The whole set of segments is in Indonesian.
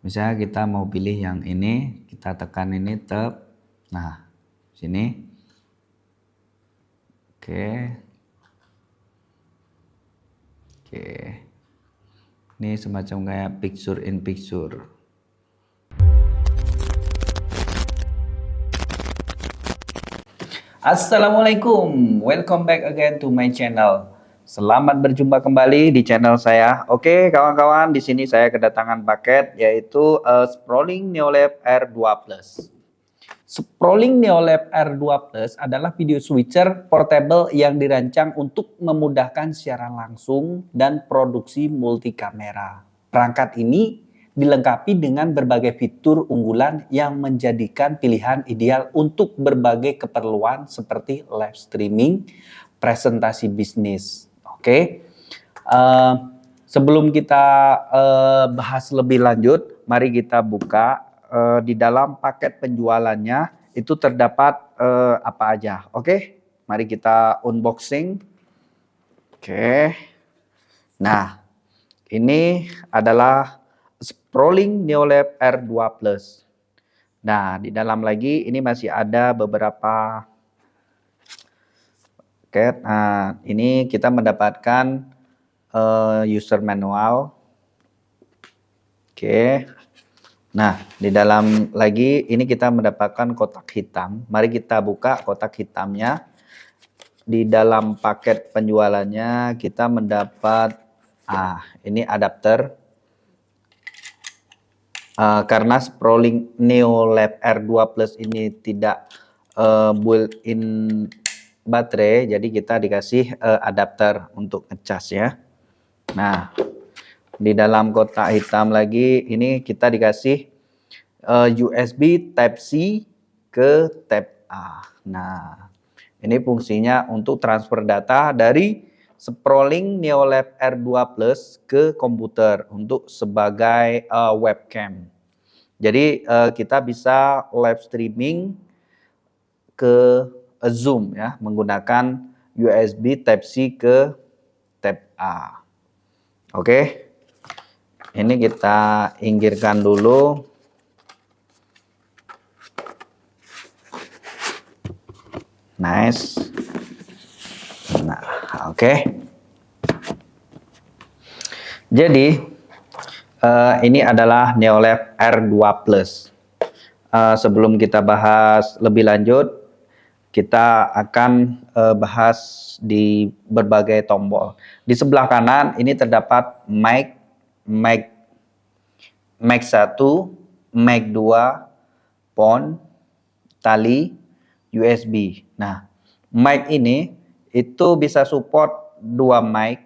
Misalnya kita mau pilih yang ini, kita tekan ini tab. Nah, sini. Oke. Oke. Ini semacam kayak picture in picture. Assalamualaikum, welcome back again to my channel. Selamat berjumpa kembali di channel saya. Oke, kawan-kawan, di sini saya kedatangan paket yaitu Sprawling Neolab R2 Plus. Sprawling Neolab R2 Plus adalah video switcher portable yang dirancang untuk memudahkan siaran langsung dan produksi multikamera. Perangkat ini dilengkapi dengan berbagai fitur unggulan yang menjadikan pilihan ideal untuk berbagai keperluan seperti live streaming, presentasi bisnis. Oke, sebelum kita bahas lebih lanjut, mari kita buka di dalam paket penjualannya itu terdapat apa aja. Oke, mari kita unboxing. Oke, nah ini adalah Sprawling Neolab R2 Plus. Nah, di dalam lagi ini masih ada beberapa paket. Nah, ini kita mendapatkan user manual. Oke. Nah, di dalam lagi ini kita mendapatkan kotak hitam. Mari kita buka kotak hitamnya. Di dalam paket penjualannya kita mendapat ini adapter. Karena Sprawling Neolab R2 Plus ini tidak built-in baterai, jadi kita dikasih adapter untuk ngecas ya. Nah, di dalam kotak hitam lagi ini kita dikasih USB Type-C ke Type-A. Nah, ini fungsinya untuk transfer data dari Sprawling Neolab R2 Plus ke komputer untuk sebagai webcam. Jadi kita bisa live streaming ke Zoom ya menggunakan USB Type-C ke Type-A. Oke. Ini kita inggirkan dulu. Nice. Nah, oke. Jadi ini adalah Neolab R2 Plus. Sebelum kita bahas lebih lanjut, kita akan bahas di berbagai tombol. Di sebelah kanan ini terdapat mic 1, mic 2, phone, tali, USB. Nah, mic ini itu bisa support 2 mic.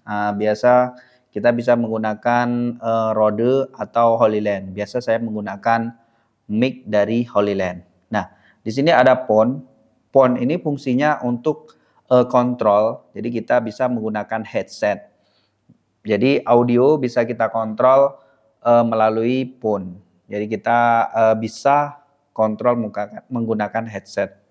Biasa kita bisa menggunakan Rode atau Holyland. Biasa saya menggunakan mic dari Holyland. Nah, di sini ada phone. Phone ini fungsinya untuk kontrol. Jadi kita bisa menggunakan headset. Jadi audio bisa kita kontrol melalui phone. Jadi kita bisa kontrol menggunakan headset.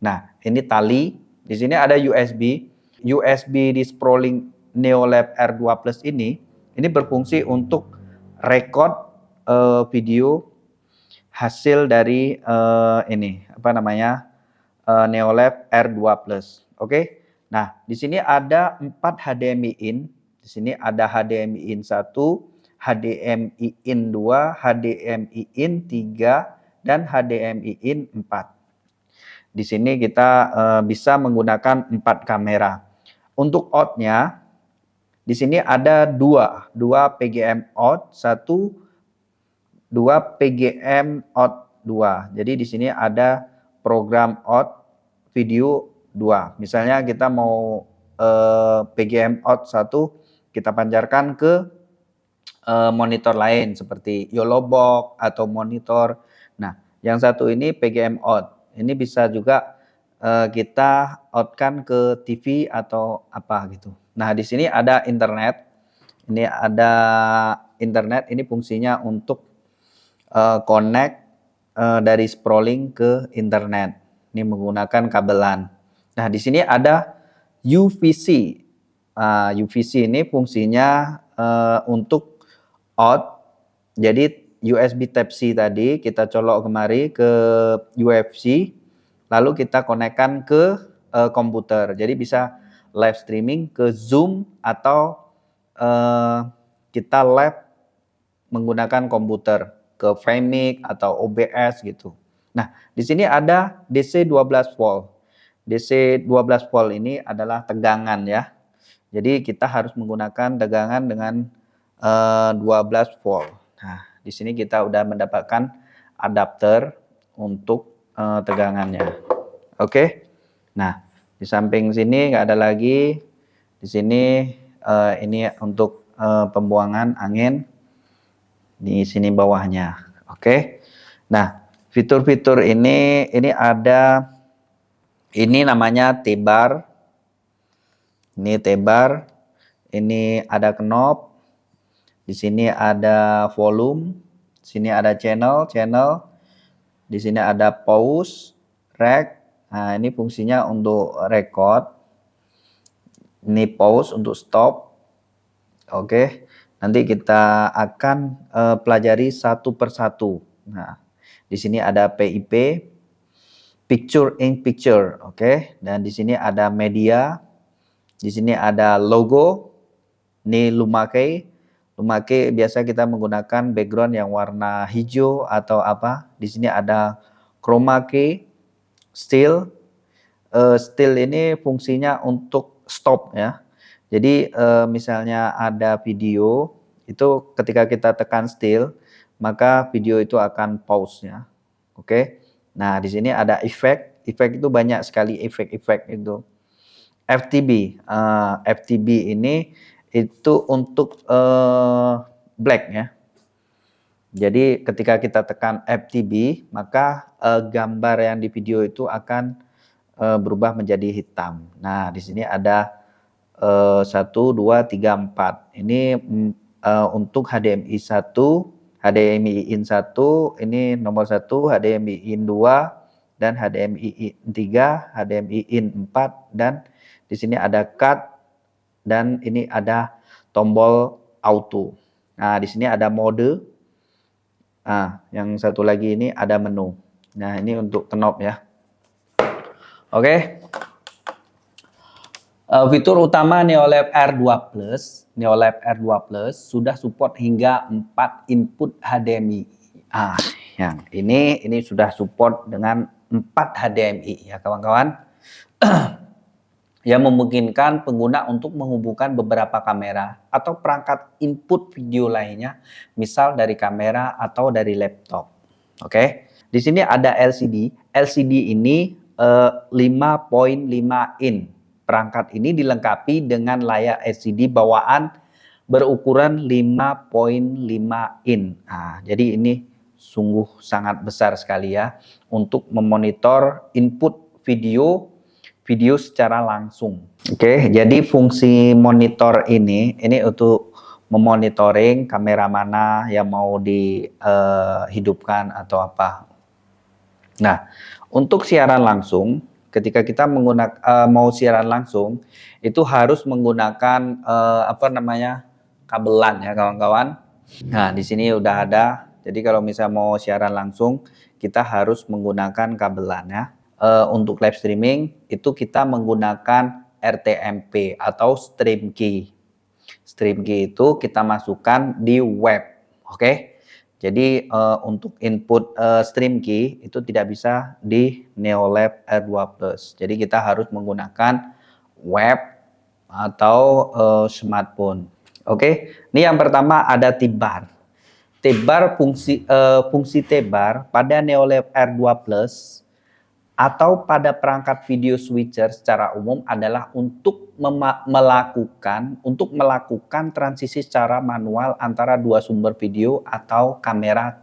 Nah, ini tali. Di sini ada USB. USB di Sprawling Neolab R2 Plus ini berfungsi untuk record video hasil dari Neolab R2 Plus. Oke. Nah, di sini ada 4 HDMI in. Di sini ada HDMI in 1, HDMI in 2, HDMI in 3, dan HDMI in 4. Di sini kita bisa menggunakan 4 kamera. Untuk out-nya di sini ada 2 PGM out, 2 PGM out 2. Jadi di sini ada program out video 2. Misalnya kita mau PGM out 1, kita pancarkan ke monitor lain seperti YOLO box atau monitor. Nah, yang satu ini PGM out. Ini bisa juga kita outkan ke TV atau apa gitu. Nah, di sini ada internet. Ini ada internet. Ini fungsinya untuk connect dari Sprawling ke internet. Ini menggunakan kabelan. Nah, di sini ada UVC. UVC ini fungsinya untuk out Jadi USB Type-C tadi kita colok kemari ke UFC, lalu kita konekkan ke komputer. Jadi bisa live streaming ke Zoom atau kita live menggunakan komputer ke Vmic atau OBS gitu. Nah, di sini ada DC 12 volt. DC 12 volt ini adalah tegangan ya. Jadi kita harus menggunakan tegangan dengan 12 volt. Nah, di sini kita udah mendapatkan adapter untuk tegangannya. Oke. Nah, di samping sini nggak ada lagi. Di sini ini untuk pembuangan angin. Di sini bawahnya. Oke. Nah, fitur-fitur ini ada, ini namanya T-bar. Ini T-bar. Ini ada knob. Di sini ada volume. Di sini ada channel. Di sini ada pause, rec. Nah, ini fungsinya untuk record. Ini pause untuk stop. Oke. Nanti kita akan pelajari satu persatu. Nah, di sini ada PIP, picture in picture, oke. Dan di sini ada media. Di sini ada logo. Ini Lumake. Lumake biasa kita menggunakan background yang warna hijau atau apa. Di sini ada chroma key, still. Still ini fungsinya untuk stop ya. Jadi misalnya ada video, itu ketika kita tekan still, maka video itu akan pause ya. Oke. Nah, di sini ada efek. Efek itu banyak sekali efek-efek itu. FTB. FTB ini itu untuk black ya. Jadi ketika kita tekan FTB, maka gambar yang di video itu akan berubah menjadi hitam. Nah, di sini ada 1, 2, 3, 4. Ini untuk HDMI 1, HDMI in 1, ini nomor 1, HDMI in 2, dan HDMI in 3, HDMI in 4, dan di sini ada cut, dan ini ada tombol auto. Nah, di sini ada mode. Nah, yang satu lagi ini ada menu. Nah, ini untuk knob ya. Oke. Fitur utama Neolab R2 Plus, Neolab R2 Plus sudah support hingga 4 input HDMI. Yang ini sudah support dengan 4 HDMI ya kawan-kawan. Yang memungkinkan pengguna untuk menghubungkan beberapa kamera atau perangkat input video lainnya, misal dari kamera atau dari laptop. Oke. Di sini ada LCD. LCD ini 5.5 in. Perangkat ini dilengkapi dengan layar LCD bawaan berukuran 5.5 in. Nah, jadi ini sungguh sangat besar sekali ya untuk memonitor input video secara langsung. Oke, jadi fungsi monitor ini untuk memonitoring kamera mana yang mau dihidupkan atau apa. Nah, untuk siaran langsung, ketika kita menggunakan mau siaran langsung, itu harus menggunakan kabelan ya kawan-kawan. Nah, di sini udah ada. Jadi kalau misalnya mau siaran langsung, kita harus menggunakan kabelan ya. Untuk live streaming itu kita menggunakan RTMP atau stream key. Stream key itu kita masukkan di web, oke? Jadi untuk input stream key itu tidak bisa di Neolab R2 Plus. Jadi kita harus menggunakan web atau smartphone. Oke, ini yang pertama ada T-bar. T-bar fungsi T-bar pada Neolab R2 Plus atau pada perangkat video switcher secara umum adalah untuk melakukan transisi secara manual antara dua sumber video atau kamera.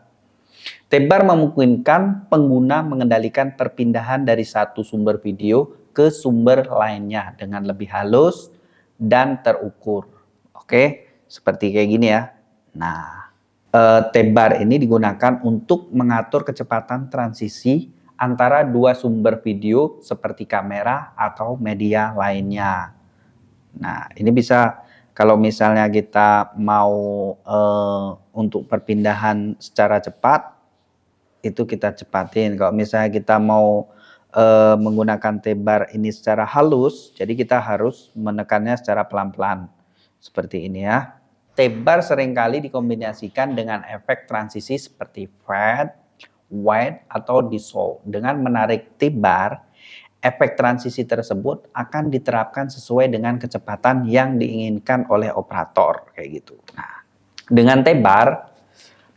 T-bar memungkinkan pengguna mengendalikan perpindahan dari satu sumber video ke sumber lainnya dengan lebih halus dan terukur. Oke, seperti kayak gini ya. Nah, T-bar ini digunakan untuk mengatur kecepatan transisi antara dua sumber video seperti kamera atau media lainnya. Nah, ini bisa Kalau misalnya kita mau untuk perpindahan secara cepat, itu kita cepatin. Kalau misalnya kita mau menggunakan T-bar ini secara halus, jadi kita harus menekannya secara pelan-pelan. Seperti ini ya. T-bar seringkali dikombinasikan dengan efek transisi seperti fade, wide, atau dissolve. Dengan menarik T-bar, efek transisi tersebut akan diterapkan sesuai dengan kecepatan yang diinginkan oleh operator. Kayak gitu. Nah, dengan T-bar,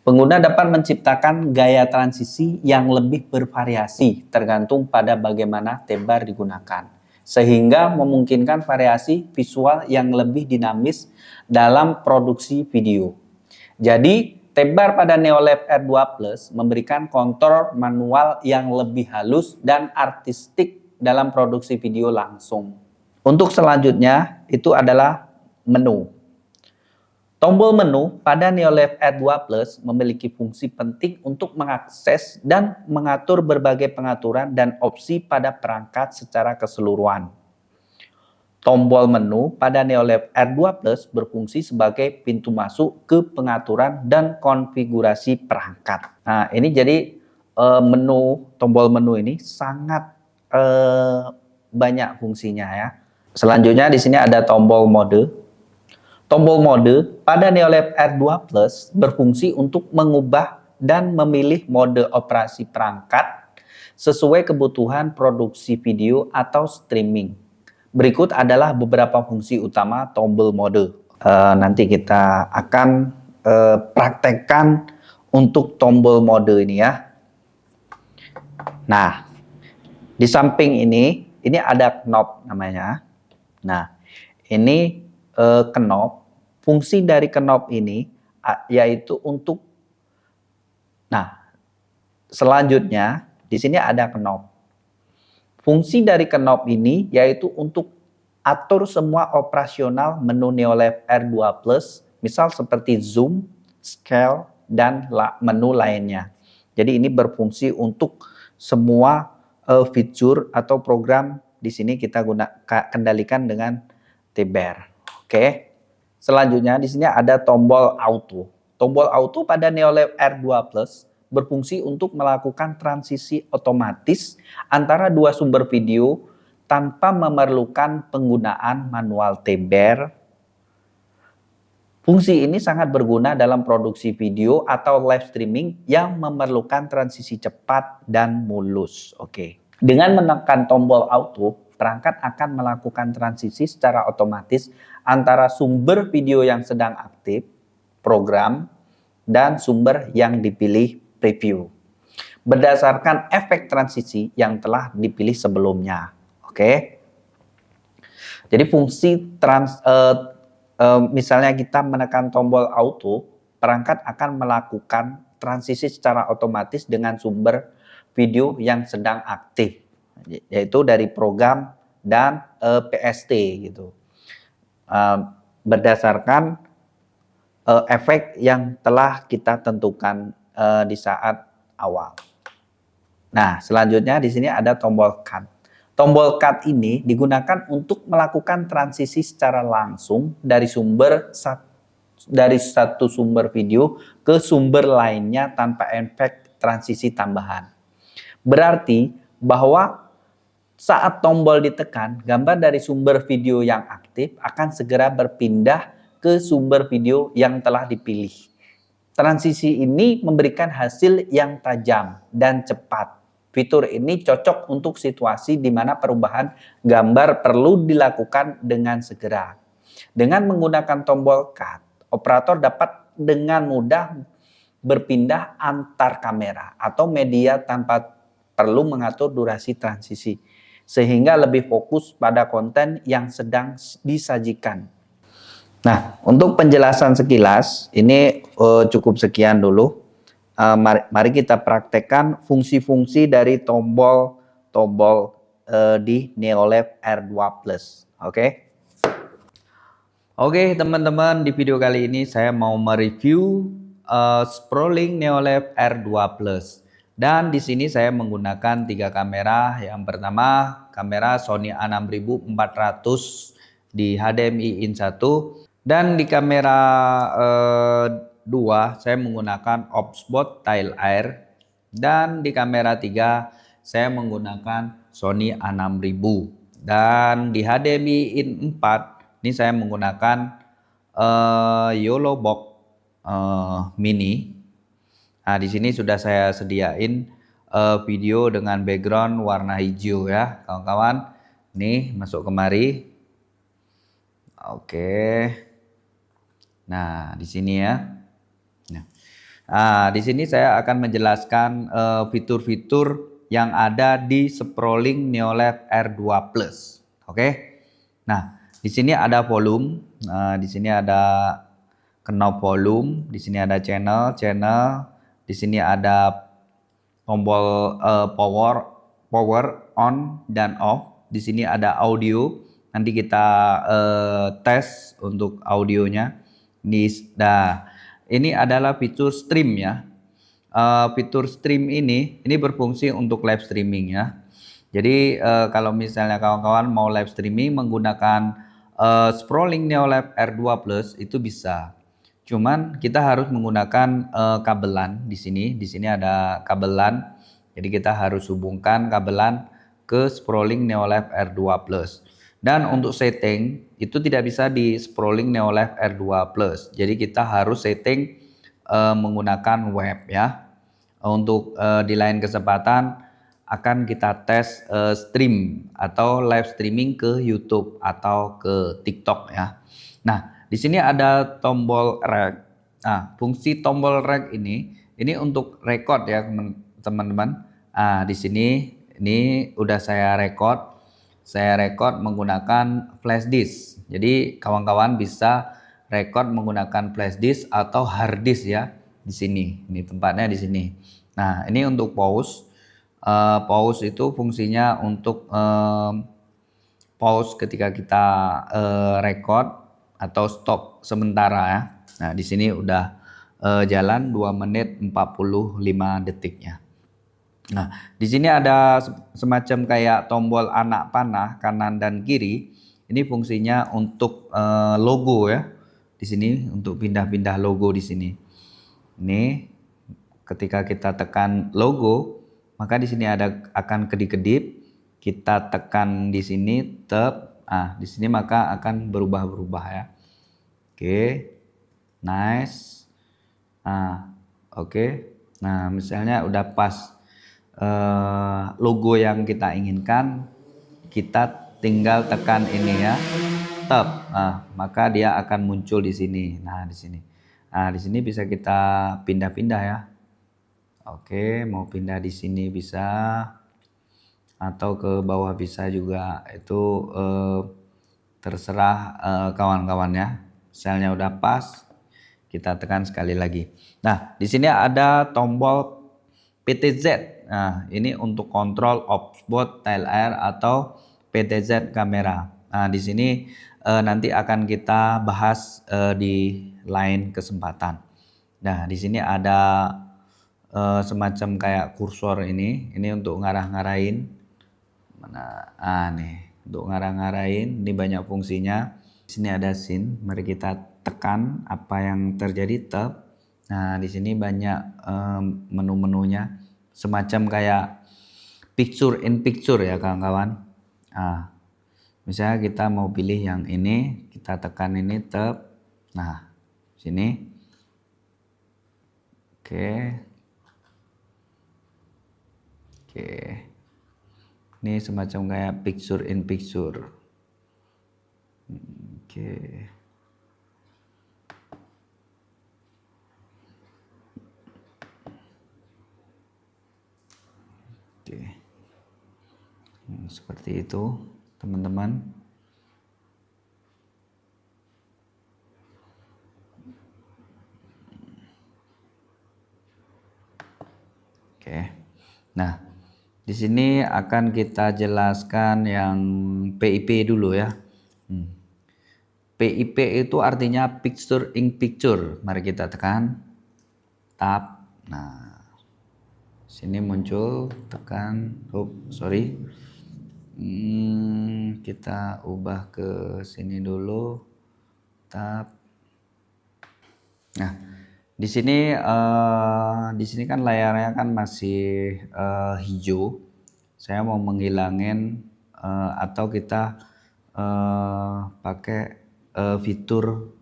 pengguna dapat menciptakan gaya transisi yang lebih bervariasi tergantung pada bagaimana T-bar digunakan, sehingga memungkinkan variasi visual yang lebih dinamis dalam produksi video. Jadi, T-bar pada Neolab R2 Plus memberikan kontur manual yang lebih halus dan artistik dalam produksi video langsung. Untuk selanjutnya, itu adalah menu. Tombol menu pada Neolab R2 Plus memiliki fungsi penting untuk mengakses dan mengatur berbagai pengaturan dan opsi pada perangkat secara keseluruhan. Tombol menu pada Neolab R2 Plus berfungsi sebagai pintu masuk ke pengaturan dan konfigurasi perangkat. Nah, ini jadi tombol menu ini sangat banyak fungsinya ya. Selanjutnya di sini ada tombol mode. Tombol mode pada Neolab R2 Plus berfungsi untuk mengubah dan memilih mode operasi perangkat sesuai kebutuhan produksi video atau streaming. Berikut adalah beberapa fungsi utama tombol mode. Nanti kita akan praktekkan untuk tombol mode ini ya. Nah, di samping ini ada knob namanya. Nah, ini knob. Fungsi dari knob ini yaitu untuk, nah selanjutnya di sini ada knob. Fungsi dari knob ini yaitu untuk atur semua operasional menu Neolab R2 Plus, misal seperti zoom, scale, dan menu lainnya. Jadi ini berfungsi untuk semua fitur atau program di sini kita kendalikan dengan T-bar. Oke. Selanjutnya di sini ada tombol auto. Tombol auto pada Neolab R2 Plus berfungsi untuk melakukan transisi otomatis antara dua sumber video tanpa memerlukan penggunaan manual T-bar. Fungsi ini sangat berguna dalam produksi video atau live streaming yang memerlukan transisi cepat dan mulus. Oke. Dengan menekan tombol auto, perangkat akan melakukan transisi secara otomatis antara sumber video yang sedang aktif, program, dan sumber yang dipilih preview, berdasarkan efek transisi yang telah dipilih sebelumnya. Oke. Jadi fungsi misalnya kita menekan tombol auto, perangkat akan melakukan transisi secara otomatis dengan sumber video yang sedang aktif, yaitu dari program dan PST gitu, berdasarkan efek yang telah kita tentukan di saat awal. Nah, selanjutnya di sini ada tombol cut. Tombol cut ini digunakan untuk melakukan transisi secara langsung dari satu sumber video ke sumber lainnya tanpa efek transisi tambahan. Berarti bahwa saat tombol ditekan, gambar dari sumber video yang aktif akan segera berpindah ke sumber video yang telah dipilih. Transisi ini memberikan hasil yang tajam dan cepat. Fitur ini cocok untuk situasi di mana perubahan gambar perlu dilakukan dengan segera. Dengan menggunakan tombol cut, operator dapat dengan mudah berpindah antar kamera atau media tanpa perlu mengatur durasi transisi, sehingga lebih fokus pada konten yang sedang disajikan. Nah, untuk penjelasan sekilas ini cukup sekian dulu. Mari kita praktekkan fungsi-fungsi dari tombol di Neolab R2 Plus. Oke. Oke, teman-teman, di video kali ini saya mau mereview Sprolling Neolab R2 Plus. Dan di sini saya menggunakan 3 kamera. Yang pertama, kamera Sony A6400 di HDMI in 1. Dan di kamera 2 saya menggunakan Obsbot Tile Air, dan di kamera 3 saya menggunakan Sony A6000, dan di HDMI in 4 ini saya menggunakan YOLO Box Mini. Nah, di sini sudah saya sediain video dengan background warna hijau ya, kawan-kawan. Nih, masuk kemari. Oke. Nah, di sini ya. Nah, di sini saya akan menjelaskan fitur-fitur yang ada di Sproling Neolab R2 Plus. Oke. Nah, di sini ada volume. Nah, di sini ada knob volume. Di sini ada channel. Di sini ada tombol power on dan off. Di sini ada audio. Nanti kita tes untuk audionya. Ini adalah fitur stream ya. Fitur stream ini berfungsi untuk live streaming ya. Jadi kalau misalnya kawan-kawan mau live streaming menggunakan Sproling Neolab R2 Plus itu bisa. Cuman kita harus menggunakan kabelan di sini. Di sini ada kabelan. Jadi kita harus hubungkan kabelan ke Sproling Neolab R2 Plus. Dan untuk setting itu tidak bisa di Sproling Neolab R2 Plus. Jadi kita harus setting menggunakan web ya. Untuk di lain kesempatan akan kita tes stream atau live streaming ke YouTube atau ke TikTok ya. Nah, di sini ada tombol rec. Nah, fungsi tombol rec ini untuk record ya teman-teman. Nah, di sini ini udah saya record. Saya record menggunakan flash disk. Jadi kawan-kawan bisa record menggunakan flash disk atau hard disk ya. Di sini, ini tempatnya di sini. Nah, ini untuk pause. Pause itu fungsinya untuk pause ketika kita record atau stop sementara ya. Nah, di sini udah jalan 2 menit 45 detiknya. Nah, di sini ada semacam kayak tombol anak panah kanan dan kiri. Ini fungsinya untuk logo ya. Di sini untuk pindah-pindah logo di sini. Ini ketika kita tekan logo, maka di sini ada akan kedip-kedip. Kita tekan di sini tab. Ah, di sini maka akan berubah-berubah ya. Oke. Nice. Nah, oke. Nah, misalnya udah pas logo yang kita inginkan, kita tinggal tekan ini ya, tab. Nah, maka dia akan muncul di sini. Nah, di sini. Nah, di sini bisa kita pindah-pindah ya. Oke, mau pindah di sini bisa, atau ke bawah bisa juga. Itu terserah kawan-kawan ya. Misalnya udah pas, kita tekan sekali lagi. Nah, di sini ada tombol PTZ. Nah, ini untuk kontrol Obsbot Tile Air atau PTZ kamera. Nah, di sini nanti akan kita bahas di lain kesempatan. Nah, di sini ada semacam kayak kursor ini untuk ngarah-ngarahin. Mana? Nih, untuk ngarah-ngarahin. Ini banyak fungsinya. Di sini ada scene. Mari kita tekan apa yang terjadi tab. Nah, di sini banyak menu-menunya, semacam kayak picture in picture ya kawan-kawan. Nah, misalnya kita mau pilih yang ini, kita tekan ini tab. Nah, sini. Oke. Ini semacam kayak picture in picture. Oke. Seperti itu teman-teman. Oke. Nah, di sini akan kita jelaskan yang PIP dulu ya. PIP itu artinya picture in picture. Mari kita tekan tab. Nah, sini muncul, tekan. Sorry. Kita ubah ke sini dulu. Tab. Nah, di sini kan layarnya kan masih hijau. Saya mau menghilangin atau kita pakai fitur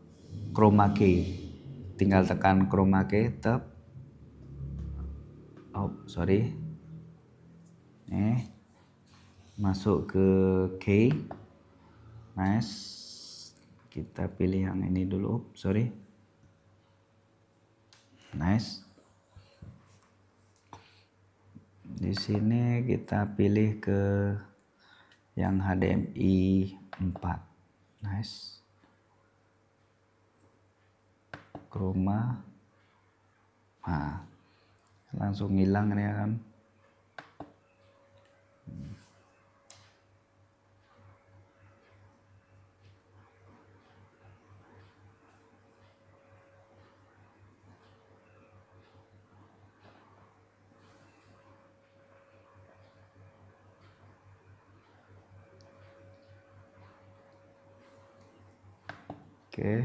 chroma key. Tinggal tekan chroma key, tab. Oh, sorry. Masuk ke key. Nice. Kita pilih yang ini dulu. Sorry. Nice. Di sini kita pilih ke yang HDMI 4. Nice. Chroma. Nah, langsung hilang ini kan. Oke.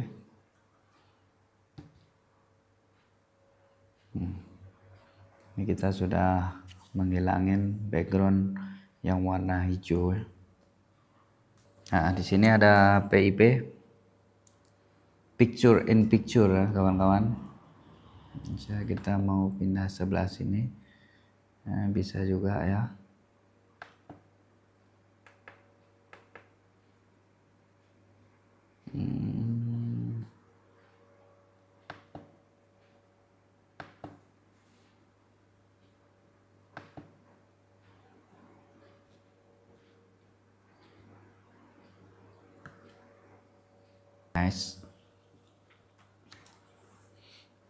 Ini kita sudah menghilangin background yang warna hijau. Nah, di sini ada PIP, picture in picture ya kawan-kawan. Bisa kita mau pindah sebelah sini, nah, bisa juga ya. Nice.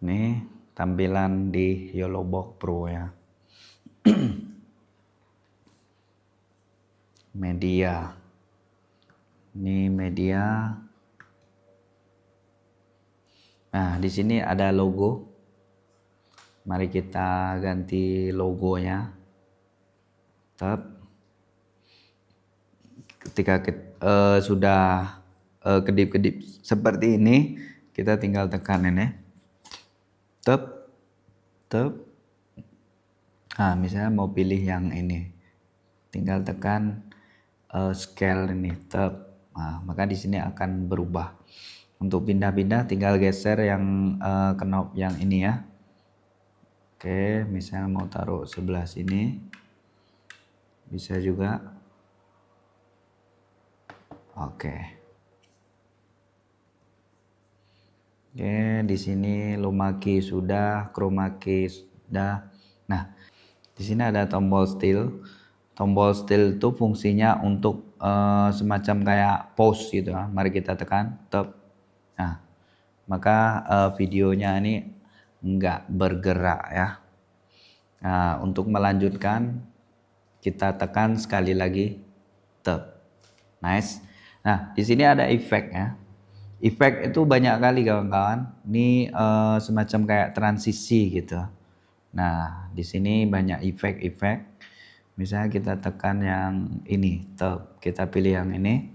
Ini tampilan di YOLOBOX Pro ya. Media. Ini media. Nah, di sini ada logo. Mari kita ganti logonya. Tab. Ketika sudah kedip-kedip seperti ini, kita tinggal tekan ini. Tab. Nah, misalnya mau pilih yang ini, tinggal tekan scale ini, tab. Nah, maka di sini akan berubah. Untuk pindah-pindah tinggal geser yang knob yang ini ya. Oke, misalnya mau taruh sebelah sini, bisa juga. Oke. Oke, di sini luma key sudah, chroma key sudah. Nah, di sini ada tombol steel. Tombol steel itu fungsinya untuk semacam kayak pause gitu. Mari kita tekan tab. Nah, maka videonya ini enggak bergerak ya. Nah, untuk melanjutkan kita tekan sekali lagi tab. Nice. Nah, di sini ada efek ya. Efek itu banyak kali kawan-kawan. Ini semacam kayak transisi gitu. Nah, di sini banyak efek-efek. Misalnya kita tekan yang ini, tab. Kita pilih yang ini.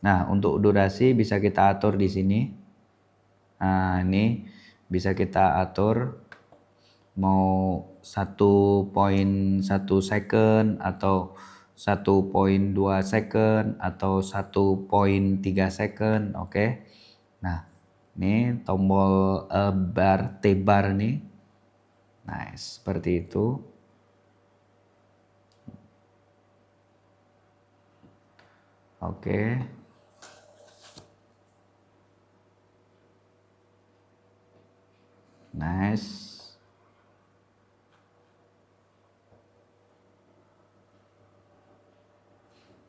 Nah, untuk durasi bisa kita atur di sini. Nah, ini bisa kita atur mau 1,1 second atau 1,2 second atau 1,3 second. Oke. Nah, ini tombol bar T-bar nih. Nice, seperti itu. Oke. Nice.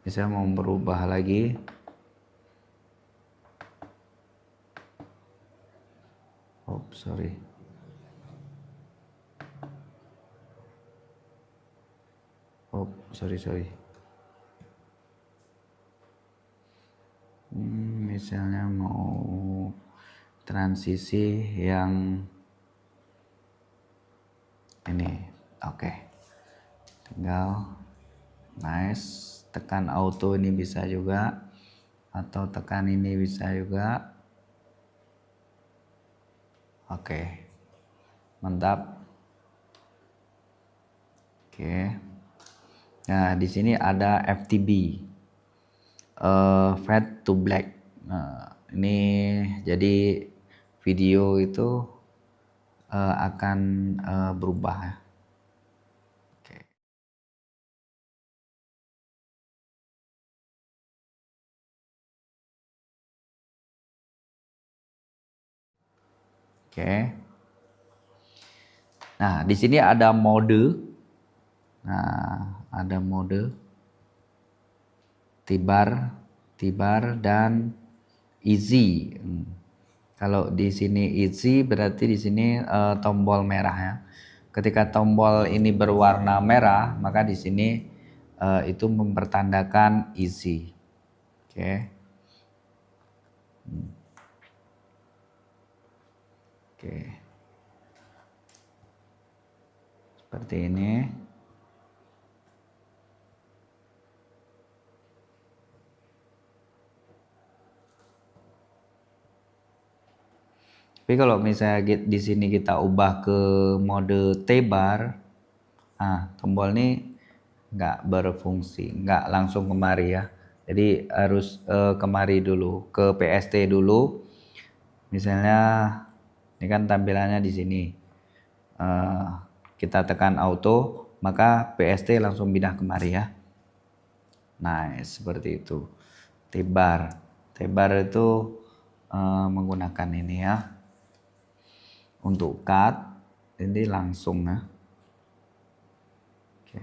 Bisa mau berubah lagi. Oh, sorry. Oh, sorry. Misalnya mau transisi yang ini. Oke. Tinggal nice, tekan auto ini bisa juga atau tekan ini bisa juga. Oke, mantap. Oke. Nah, di sini ada FTB, fade to black. Nah, ini jadi video itu akan berubah ya. Oke. Oke. Nah, di sini ada mode. Nah, ada mode tibar dan easy. Kalau di sini easy berarti di sini tombol merah ya. Ketika tombol ini berwarna merah, maka di sini itu mempertandakan easy. Oke. Oke. Seperti ini. Tapi kalau misalnya di sini kita ubah ke mode T-bar, tombol ini nggak berfungsi, nggak langsung kemari ya. Jadi harus kemari dulu, ke PST dulu. Misalnya ini kan tampilannya di sini. Kita tekan auto, maka PST langsung pindah kemari ya. Nah, seperti itu. T-bar itu menggunakan ini ya. Untuk cut ini langsung ya. Oke.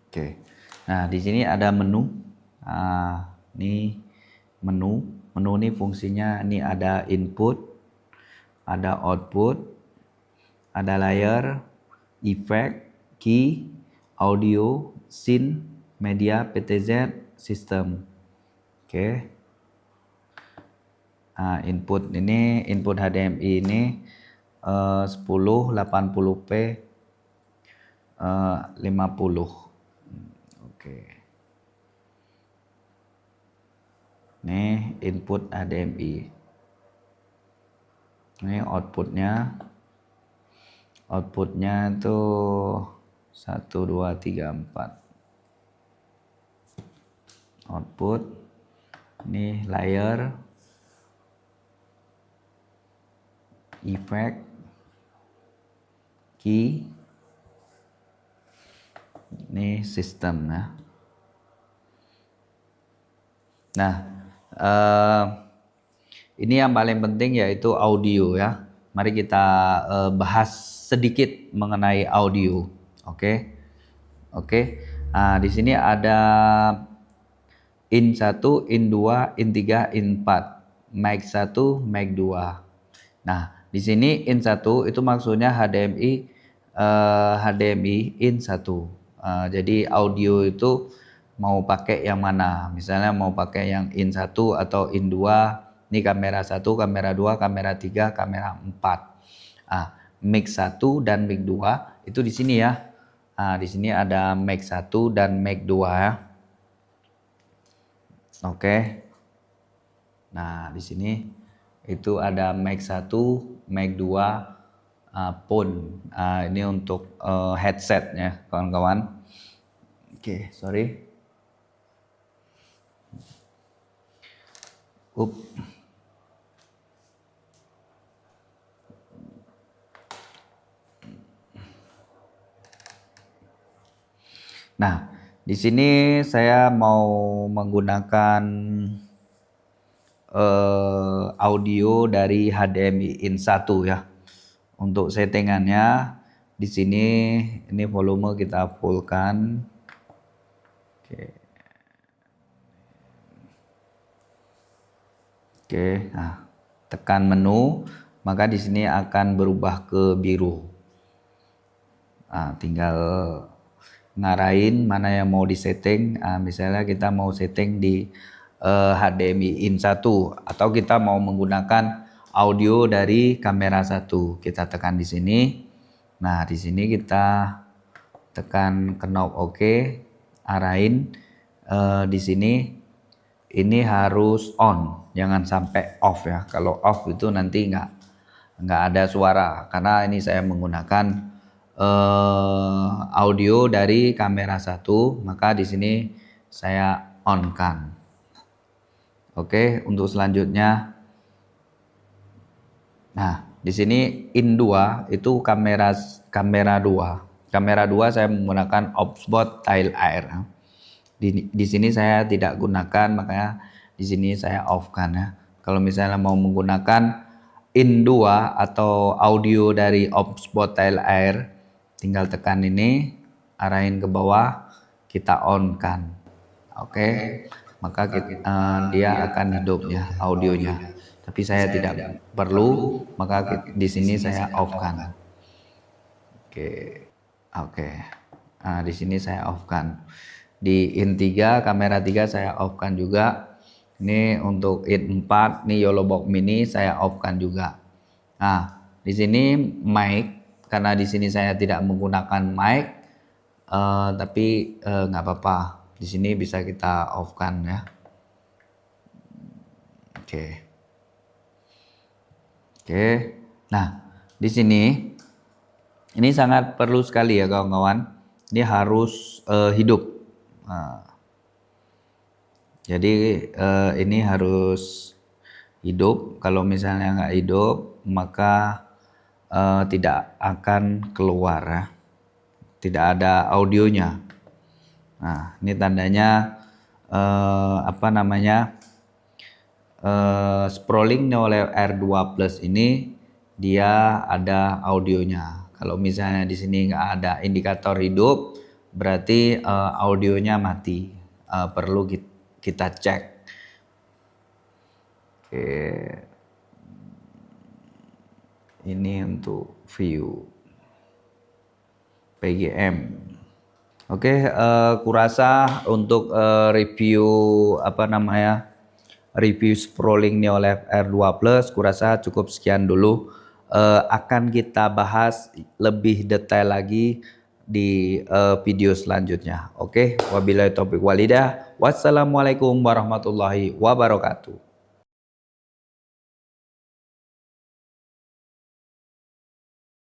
Oke. Nah, di sini ada menu. Ini menu. Menu ini fungsinya ini ada input, ada output, ada layer, effect, key, audio, scene, media, PTZ, system. Oke. Input ini, input HDMI ini 1080p 50. Oke. Ini input HDMI. Ini outputnya. Outputnya itu 1 2 3 4. Output. Ini layer, effect, key, ini sistem ya. Nah, ini yang paling penting yaitu audio ya. Mari kita bahas sedikit mengenai audio. Oke. Di sini ada in 1, in 2, in 3, in 4. Mic 1, mic 2. Nah, di sini in 1 itu maksudnya HDMI in 1. Jadi audio itu mau pakai yang mana? Misalnya mau pakai yang in 1 atau in 2. Ini kamera 1, kamera 2, kamera 3, kamera 4. Mic 1 dan mic 2 itu di sini ya. Di sini ada mic 1 dan mic 2 ya. Oke. Nah, di sini itu ada mic 1, mic 2, phone. Ini untuk headset ya, kawan-kawan. Oke, sorry. Nah, di sini saya mau menggunakan audio dari HDMI in 1 ya. Untuk settingannya di sini ini volume kita fullkan. Oke. Nah, tekan menu, maka di sini akan berubah ke biru. Tinggal ngarahin mana yang mau disetting. Misalnya kita mau setting di HDMI in 1 atau kita mau menggunakan audio dari kamera 1. Kita tekan di sini. Nah, di sini kita tekan knob OK. arahin di sini ini harus on, jangan sampai off ya. Kalau off itu nanti nggak ada suara, karena ini saya menggunakan audio dari kamera 1, maka di sini saya on kan. Oke, untuk selanjutnya, nah di sini in 2 itu kamera 2. Kamera 2 saya menggunakan Opsbot Tile Air. Di sini saya tidak gunakan, makanya di sini saya off kan ya. Kalau misalnya mau menggunakan in 2 atau audio dari Opsbot Tile Air, tinggal tekan ini, arahin ke bawah, kita on kan. Oke, maka dia akan hidup ya audionya. Tapi saya tidak perlu, maka di sini saya off kan. Oke. Nah, di sini saya off kan. Di in 3, kamera 3 saya off kan juga. Ini untuk in 4, ini YOLO Box Mini saya off kan juga. Nah, di sini mic, karena di sini saya tidak menggunakan mic, tapi nggak apa-apa. Di sini bisa kita off kan ya. Oke. Nah, di sini ini sangat perlu sekali ya kawan-kawan. Ini harus hidup. Nah, jadi ini harus hidup. Kalau misalnya nggak hidup, maka tidak akan keluar ya. Tidak ada audionya. Nah, ini tandanya Sproling oleh R2 Plus ini dia ada audionya. Kalau misalnya di sini nggak ada indikator hidup, berarti audionya mati. Perlu kita cek. Oke. Ini untuk view PGM. Oke, kurasa untuk review review Sproling Neolab R2 Plus kurasa cukup sekian dulu. Akan kita bahas lebih detail lagi di video selanjutnya. Oke, wabillahi taufiq walhidayah. Wassalamualaikum warahmatullahi wabarakatuh.